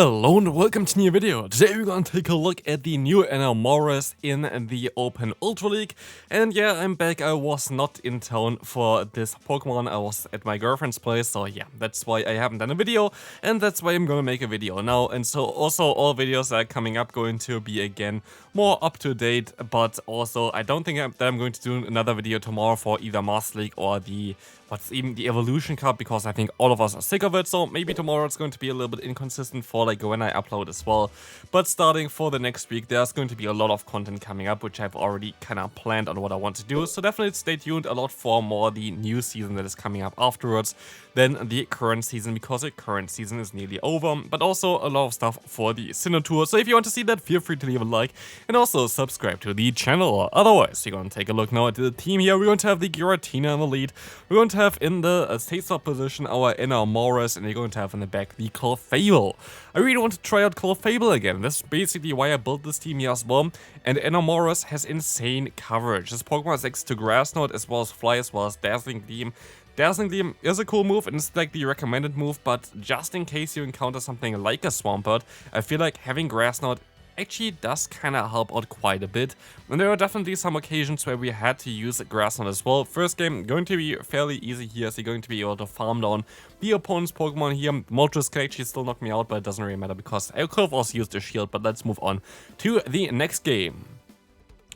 Hello and welcome to a new video. Today we're gonna take a look at the new Enamorus in the Open Ultra League. And yeah, I'm back. I was not in town for this Pokemon. I was at my girlfriend's place, so yeah, that's why I haven't done a video, and that's why I'm gonna make a video now. And so also all videos that are coming up going to be again more up to date, but also I don't think that I'm going to do another video tomorrow for either Master League or the Evolution Cup, because I think all of us are sick of it. So maybe tomorrow it's going to be a little bit inconsistent for like when I upload as well. But starting for the next week, there's going to be a lot of content coming up, which I've already kind of planned on what I want to do. So definitely stay tuned a lot for more the new season that is coming up afterwards than the current season, because the current season is nearly over. But also a lot of stuff for the Sinnoh Tour. So if you want to see that, feel free to leave a like and also subscribe to the channel. Otherwise, we're going to take a look now at the team here. We're going to have the Giratina in the lead. We're going to have in the state swap position our Enamorus, and we're going to have in the back the Clefable. I really want to try out Clefable again. This is basically why I built this team here as well. And Enamorus has insane coverage. This Pokemon is next to Grass Knot as well as Fly as well as Dazzling Gleam. Dazzling Gleam is a cool move and it's like the recommended move, but just in case you encounter something like a Swampert, I feel like having Grass Knot actually does kind of help out quite a bit. And there are definitely some occasions where we had to use Grass Knot as well. First game going to be fairly easy here, so you're going to be able to farm down the opponent's Pokemon here. Moltres can actually still knock me out, but it doesn't really matter because I could have also used a shield. But let's move on to the next game.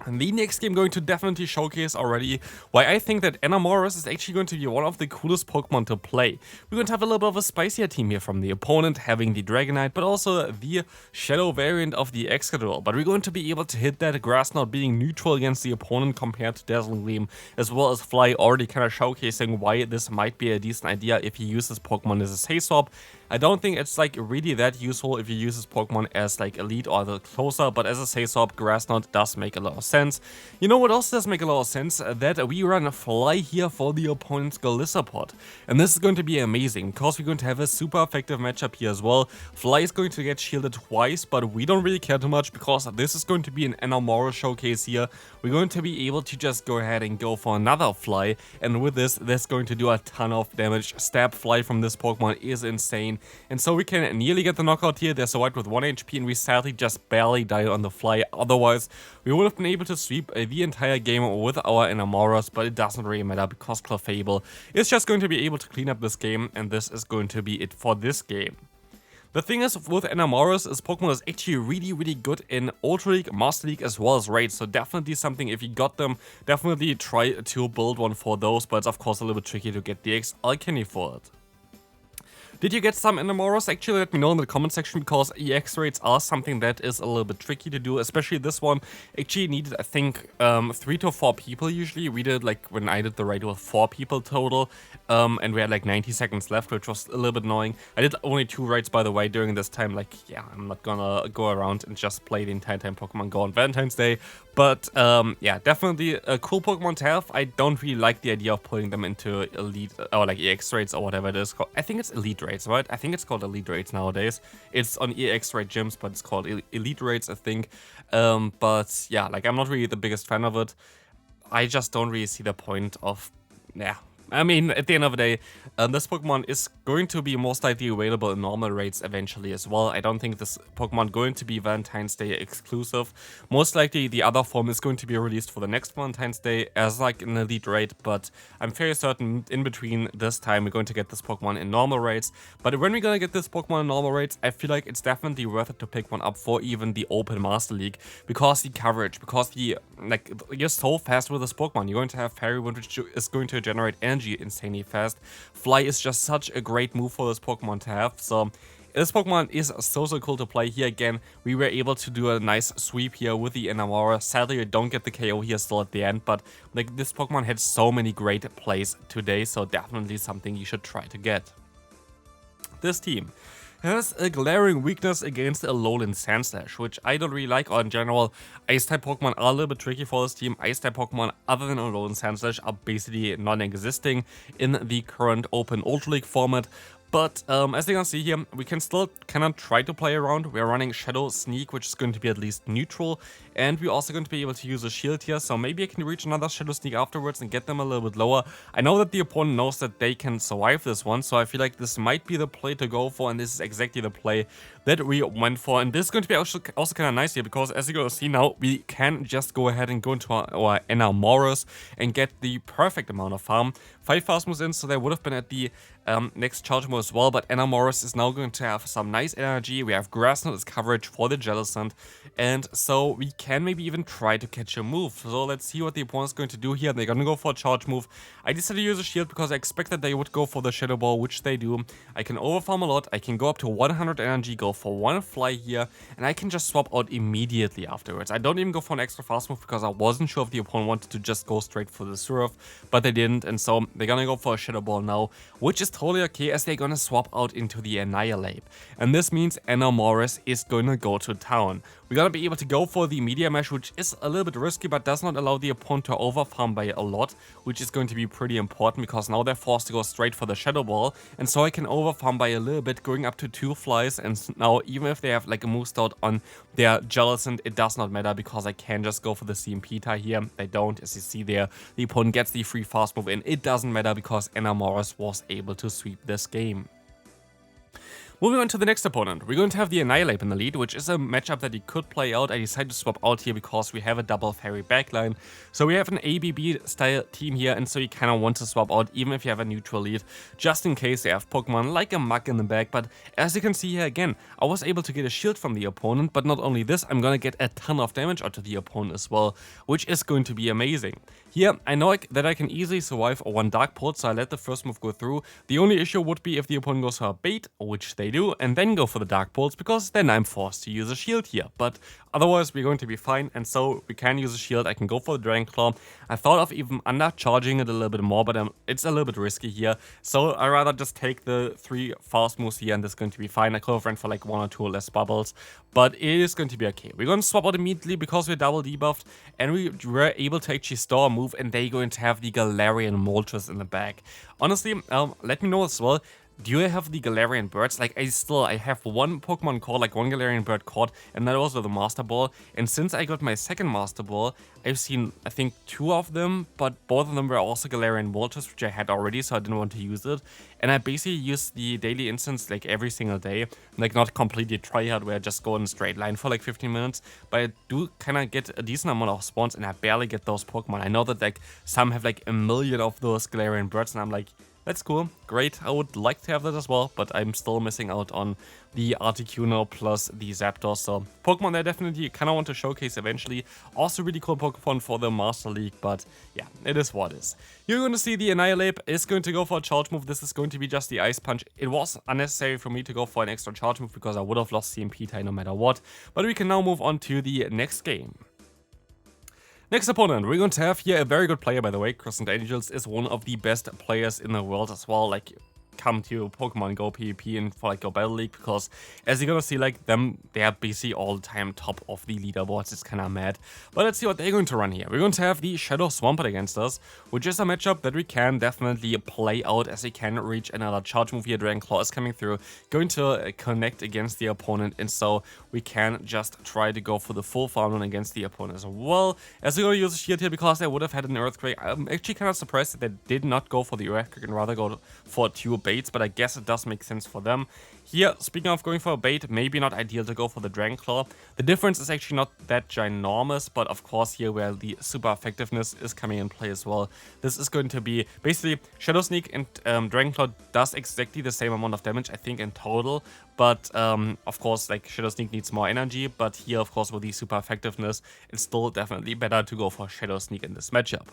And the next game going to definitely showcase already why I think that Enamorus is actually going to be one of the coolest Pokemon to play. We're going to have a little bit of a spicier team here from the opponent, having the Dragonite, but also the Shadow variant of the Excadrill. But we're going to be able to hit that Grass Knot being neutral against the opponent compared to Dazzling Gleam, as well as Fly, already kind of showcasing why this might be a decent idea if you use this Pokemon as a safe swap. I don't think it's like really that useful if you use this Pokemon as like Elite or the closer, but as a safe swap, Grass Knot does make a lot of sense. You know what else does make a lot of sense? That we run a Fly here for the opponent's Galissapod. And this is going to be amazing, because we're going to have a super effective matchup here as well. Fly is going to get shielded twice, but we don't really care too much, because this is going to be an Enamorus showcase here. We're going to be able to just go ahead and go for another Fly, and with this, that's going to do a ton of damage. Stab Fly from this Pokemon is insane. And so we can nearly get the knockout here. There's a white with 1 HP, and we sadly just barely died on the Fly. Otherwise, we would have been able to sweep the entire game with our Enamorus, but it doesn't really matter because Clefable is just going to be able to clean up this game, and this is going to be it for this game. The thing is with Enamorus is Pokemon is actually really good in Ultra League, Master League as well as Raids, so definitely something, if you got them, definitely try to build one for those, but it's of course a little bit tricky to get the X Alchemy for it. Did you get some Enamorus? Actually, let me know in the comment section, because EX rates are something that is a little bit tricky to do, especially this one. Actually needed, I think, 3 to 4 people usually. We did, like, when I did the raid with 4 people total, and we had like 90 seconds left, which was a little bit annoying. I did only 2 raids, by the way, during this time. Like, yeah, I'm not gonna go around and just play the entire time Pokemon Go on Valentine's Day. But, yeah, definitely a cool Pokemon to have. I don't really like the idea of putting them into Elite, or like EX rates or whatever it is called. I think it's Elite rates, right? I think it's called Elite rates nowadays. It's on EX rate gyms, but it's called Elite rates, I think. But yeah, like, I'm not really the biggest fan of it. I just don't really see the point of, yeah. I mean, at the end of the day, this Pokemon is going to be most likely available in normal rates eventually as well. I don't think this Pokemon going to be Valentine's Day exclusive. Most likely the other form is going to be released for the next Valentine's Day as like an Elite raid, but I'm fairly certain in between this time we're going to get this Pokemon in normal rates. But when we're going to get this Pokemon in normal rates, I feel like it's definitely worth it to pick one up for even the Open Master League, because the coverage, because the, like, you're so fast with this Pokemon. You're going to have Fairy Wind, which is going to generate energy insanely fast. Fly is just such a great move for this Pokemon to have, so this Pokemon is so cool to play. Here again, we were able to do a nice sweep here with the Enamorus. Sadly, we don't get the KO here still at the end, but like, this Pokemon had so many great plays today, so definitely something you should try to get. This team has a glaring weakness against a Alolan Sandslash, which I don't really like, or in general, Ice-type Pokemon are a little bit tricky for this team. Ice-type Pokemon other than Alolan Sandslash are basically non-existing in the current Open Ultra League format, But as you can see here, we can still kind of try to play around. We're running Shadow Sneak, which is going to be at least neutral. And we're also going to be able to use a shield here. So maybe I can reach another Shadow Sneak afterwards and get them a little bit lower. I know that the opponent knows that they can survive this one. So I feel like this might be the play to go for. And this is exactly the play that we went for. And this is going to be also kind of nice here, because as you're going to see now, we can just go ahead and go into our Enamorus and get the perfect amount of farm. 5 fast moves in, so they would have been at the next charge move as well, but Enamorus is now going to have some nice energy. We have Grass Knot as coverage for the Jellicent, and so we can maybe even try to catch a move. So let's see what the opponent's going to do here. They're going to go for a charge move. I decided to use a shield because I expected they would go for the Shadow Ball, which they do. I can overfarm a lot. I can go up to 100 energy, go for 1 fly here, and I can just swap out immediately afterwards. I don't even go for an extra fast move because I wasn't sure if the opponent wanted to just go straight for the Surf, but they didn't, and so they're going to go for a Shadow Ball now, which is totally okay, as they're gonna swap out into the Annihilate. And this means Enamorus is gonna go to town. We're gonna be able to go for the Media Mesh, which is a little bit risky, but does not allow the opponent to overfarm by a lot, which is going to be pretty important, because now they're forced to go straight for the Shadow Ball, and so I can overfarm by a little bit, going up to 2 flies, and now even if they have like a move start on their Jellicent, it does not matter, because I can just go for the CMP tie here. They don't, as you see there, the opponent gets the free fast move in. It doesn't matter, because Enamorus was able to sweep this game. Moving on to the next opponent, we're going to have the Annihilate in the lead, which is a matchup that he could play out. I decided to swap out here because we have a double fairy backline. So we have an ABB style team here, and so you kind of want to swap out even if you have a neutral lead, just in case they have Pokemon like a Mug in the back. But as you can see here again, I was able to get a shield from the opponent, but not only this, I'm going to get a ton of damage out of the opponent as well, which is going to be amazing. Here, I know that I can easily survive a 1 Dark Pulse, so I let the first move go through. The only issue would be if the opponent goes for a bait, which they do, and then go for the Dark Pulse, because then I'm forced to use a shield here. But otherwise, we're going to be fine, and so we can use a shield. I can go for the Dragon Claw. I thought of even undercharging it a little bit more, but it's a little bit risky here. So I rather just take the 3 fast moves here, and this is going to be fine. I could have ran for like 1 or 2 less bubbles, but it is going to be okay. We're going to swap out immediately because we're double debuffed, and we were able to actually store a move, and they're going to have the Galarian Moltres in the back. Honestly, let me know as well. Do you have the Galarian birds? Like, I have 1 Pokemon caught, like 1 Galarian bird caught, and that was with the Master Ball. And since I got my second Master Ball, I've seen, I think, 2 of them, but both of them were also Galarian Moltres, which I had already, so I didn't want to use it. And I basically use the daily instance like every single day, like not completely tryhard where I just go in a straight line for like 15 minutes, but I do kind of get a decent amount of spawns, and I barely get those Pokemon. I know that like some have like a million of those Galarian birds, and I'm like, that's cool, great, I would like to have that as well, but I'm still missing out on the Articuno plus the Zapdos, so Pokemon that I definitely kind of want to showcase eventually. Also really cool Pokemon for the Master League, but yeah, it is what it is. You're going to see the Annihilate is going to go for a charge move. This is going to be just the Ice Punch. It was unnecessary for me to go for an extra charge move because I would have lost CMP tie no matter what, but we can now move on to the next game. Next opponent, we're going to have here a very good player, by the way. Crescent Angels is one of the best players in the world as well. Like, come to Pokemon Go PvP and for like Go Battle League, because as you're gonna see, like they are basically all the time top of the leaderboards. It's kind of mad. But let's see what they're going to run here. We're going to have the Shadow Swampert against us, which is a matchup that we can definitely play out, as we can reach another charge move here. Dragon Claw is coming through, going to connect against the opponent, and so we can just try to go for the full farm run against the opponent as well. As we're going to use a shield here because they would have had an Earthquake. I'm actually kind of surprised that they did not go for the Earthquake and rather go for 2 baits, but I guess it does make sense for them. Here, speaking of going for a bait, maybe not ideal to go for the Dragon Claw. The difference is actually not that ginormous, but of course here where the super effectiveness is coming in play as well. This is going to be basically Shadow Sneak, and Dragon Claw does exactly the same amount of damage, I think, in total. But of course, like Shadow Sneak needs more energy, but here, of course, with the super effectiveness, it's still definitely better to go for Shadow Sneak in this matchup.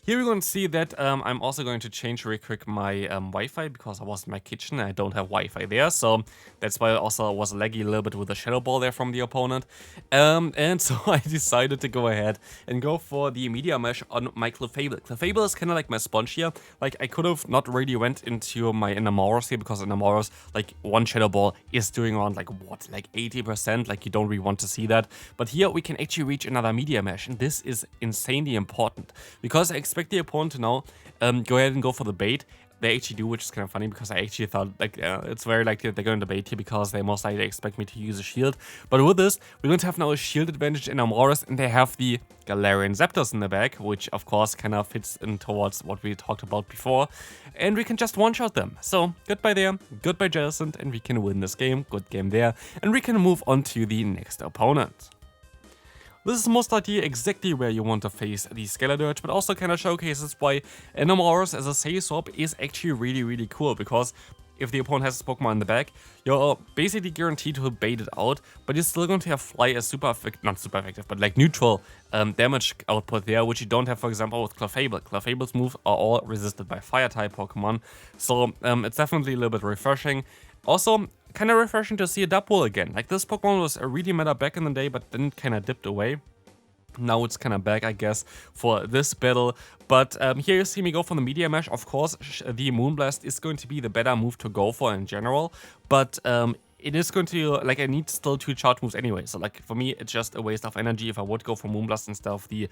Here we're going to see that I'm also going to change real quick my Wi-Fi, because I was in my kitchen and I don't have Wi-Fi there, so that's why I also was laggy a little bit with the Shadow Ball there from the opponent. And so I decided to go ahead and go for the Media Mesh on my Clefable. Clefable is kind of like my sponge here. Like, I could have not really went into my Enamorus here, because Enamorus, like, 1 Shadow Ball is doing around like what, like 80%, like you don't really want to see that. But here we can actually reach another Media Mesh, and this is insanely important because I expect the opponent to now go ahead and go for the bait. they actually do, which is kind of funny because I actually thought like it's very likely that they're going to bait here because they most likely expect me to use a shield. But with this, we're going to have now a shield advantage in Enamorus, and they have the Galarian Zapdos in the back, which of course kind of fits in towards what we talked about before. And we can just one-shot them. So goodbye there, goodbye Jellicent, and we can win this game. Good game there. And we can move on to the next opponent. This is most likely exactly where you want to face the Skeledirge, but also kind of showcases why Enamorus as a save swap is actually really cool, because if the opponent has a Pokemon in the back, you're basically guaranteed to bait it out, but you're still going to have Fly as not super effective, but like neutral damage output there, which you don't have, for example, with Clefable. Clefable's moves are all resisted by Fire-type Pokemon, so it's definitely a little bit refreshing. Also, kind of refreshing to see a Dubwool again. Like, this Pokemon was a really meta back in the day, but then kind of dipped away. Now it's kind of back, I guess, for this battle. But here you see me go for the Meteor Mash. Of course, the Moonblast is going to be the better move to go for in general. But it is going to, like, I need still 2 charge moves anyway. So, like, for me, it's just a waste of energy if I would go for Moonblast instead of the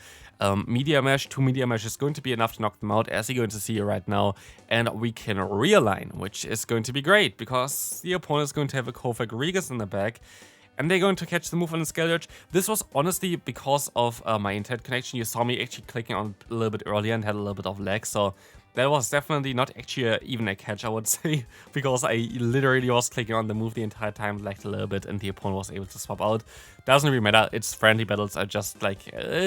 Meteor Mash. 2 Meteor Mash is going to be enough to knock them out, as you're going to see right now. And we can realign, which is going to be great, because the opponent is going to have a Kofak Regus in the back. And they're going to catch the move on the Skeledirge. This was honestly because of my internet connection. You saw me actually clicking on it a little bit earlier and had a little bit of lag. So that was definitely not actually even a catch, I would say, because I literally was clicking on the move the entire time, lagged a little bit, and the opponent was able to swap out. Doesn't really matter, it's friendly battles, are just like,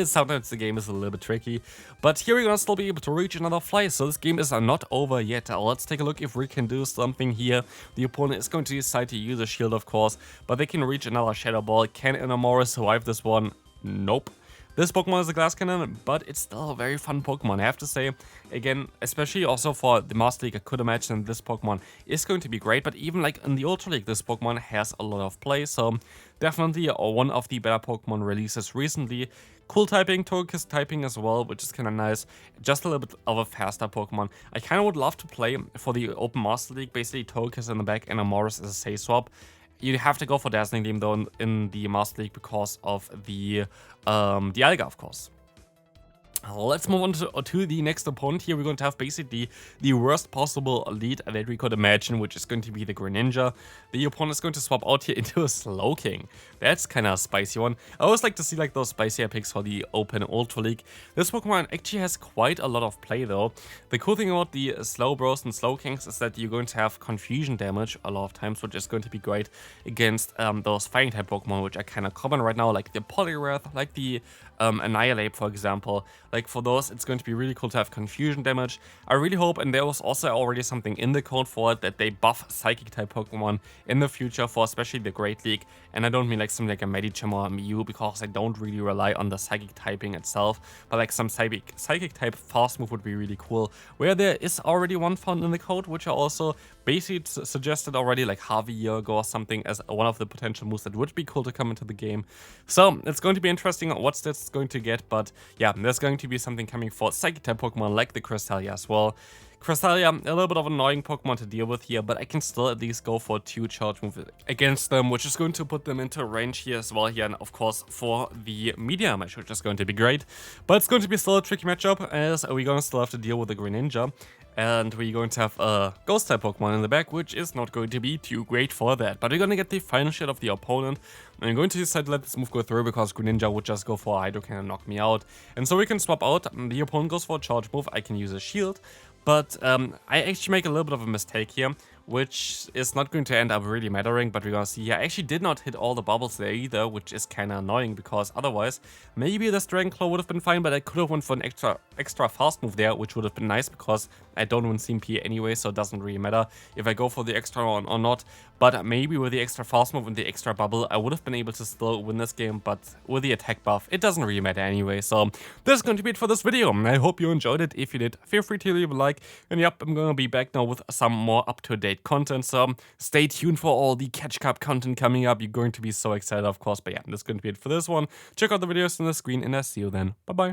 sometimes the game is a little bit tricky. But here we're gonna still be able to reach another Fly, so this game is not over yet. Let's take a look if we can do something here. The opponent is going to decide to use a shield, of course, but they can reach another Shadow Ball. Can Enamorus survive this one? Nope. This Pokemon is a Glass Cannon, but it's still a very fun Pokemon, I have to say. Again, especially also for the Master League, I could imagine this Pokemon is going to be great, but even like in the Ultra League, this Pokemon has a lot of play, so definitely one of the better Pokemon releases recently. Cool typing, Togekiss typing as well, which is kind of nice. Just a little bit of a faster Pokemon. I kind of would love to play for the Open Master League, basically Togekiss in the back and Enamorus as a save swap. You have to go for Dazzling Gleam though in the Master League because of the Dialga, of course. Let's move on to the next opponent. Here we're going to have basically the worst possible lead that we could imagine, which is going to be the Greninja. The opponent is going to swap out here into a Slowking. That's kind of a spicy one. I always like to see like those spicier picks for the Open Ultra League. This Pokemon actually has quite a lot of play though. The cool thing about the Slowbros and Slowkings is that you're going to have confusion damage a lot of times, which is going to be great against those fighting type Pokemon, which are kind of common right now, like the Poliwrath, like the Annihilate, for example. Like for those, it's going to be really cool to have confusion damage. I really hope, and there was also already something in the code for it, that they buff Psychic type Pokemon in the future for especially the Great League. And I don't mean like something like a Medicham or a Mew, because I don't really rely on the Psychic typing itself. But like some Psychic type fast move would be really cool, where there is already one found in the code, which I also basically suggested already like half a year ago or something as one of the potential moves that would be cool to come into the game. So it's going to be interesting what that's going to get, but yeah, there's going to be something coming for Psychic type Pokemon like the Cresselia as well. Cresselia, a little bit of an annoying Pokemon to deal with here, but I can still at least go for 2 charge moves against them, which is going to put them into range here as well here, and of course for the Meteor Mash, which is going to be great. But it's going to be still a tricky matchup, as we're going to still have to deal with the Greninja. And we're going to have a Ghost-type Pokemon in the back, which is not going to be too great for that. But we're going to get the final shot of the opponent. And I'm going to decide to let this move go through, because Greninja would just go for a Hydro Cannon and knock me out. And so we can swap out. The opponent goes for a charge move. I can use a shield. But I actually make a little bit of a mistake here, which is not going to end up really mattering, but we're gonna see here. I actually did not hit all the bubbles there either, which is kind of annoying, because otherwise maybe this Dragon Claw would have been fine, but I could have went for an extra fast move there, which would have been nice, because I don't win CMP anyway, so it doesn't really matter if I go for the extra one or not. But maybe with the extra fast move and the extra bubble, I would have been able to still win this game, but with the attack buff, it doesn't really matter anyway. So this is going to be it for this video. I hope you enjoyed it. If you did, feel free to leave a like. And yep, I'm gonna be back now with some more up-to-date content, so stay tuned for all the Catch Cup content coming up. You're going to be so excited, of course. But yeah, that's going to be it for this one. Check out the videos on the screen, and I'll see you then. Bye bye.